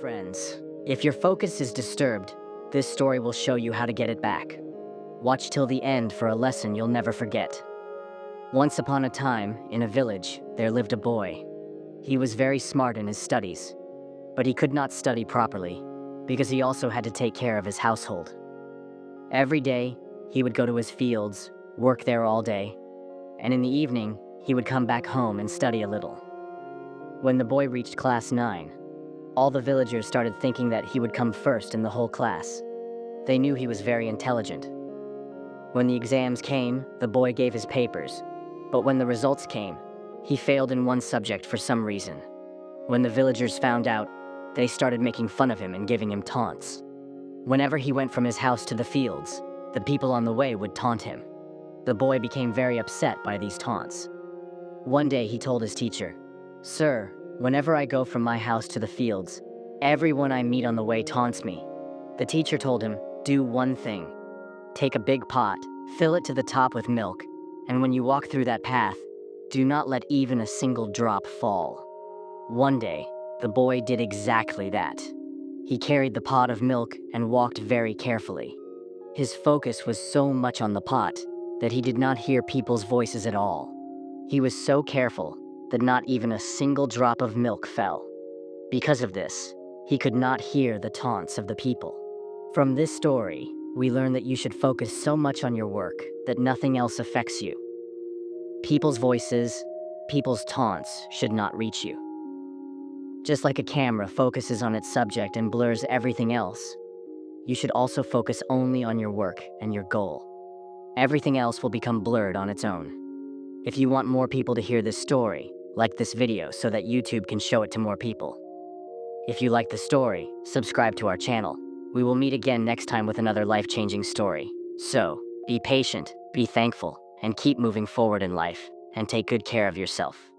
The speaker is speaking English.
Friends, if your focus is disturbed, this story will show you how to get it back. Watch till the end for a lesson you'll never forget. Once upon a time, in a village, there lived a boy. He was very smart in his studies, but he could not study properly because he also had to take care of his household. Every day, he would go to his fields, work there all day, and in the evening, he would come back home and study a little. When the boy reached class 9, all the villagers started thinking that he would come first in the whole class. They knew he was very intelligent. When the exams came, the boy gave his papers, but when the results came, he failed in one subject for some reason. When the villagers found out, they started making fun of him and giving him taunts. Whenever he went from his house to the fields, the people on the way would taunt him. The boy became very upset by these taunts. One day he told his teacher, "Sir, whenever I go from my house to the fields, everyone I meet on the way taunts me." The teacher told him, "Do one thing. Take a big pot, fill it to the top with milk, and when you walk through that path, do not let even a single drop fall." One day, the boy did exactly that. He carried the pot of milk and walked very carefully. His focus was so much on the pot that he did not hear people's voices at all. He was so careful that not even a single drop of milk fell. Because of this, he could not hear the taunts of the people. From this story, we learn that you should focus so much on your work that nothing else affects you. People's voices, people's taunts should not reach you. Just like a camera focuses on its subject and blurs everything else, you should also focus only on your work and your goal. Everything else will become blurred on its own. If you want more people to hear this story, like this video so that YouTube can show it to more people. If you like the story, subscribe to our channel. We will meet again next time with another life-changing story. So, be patient, be thankful, and keep moving forward in life, and take good care of yourself.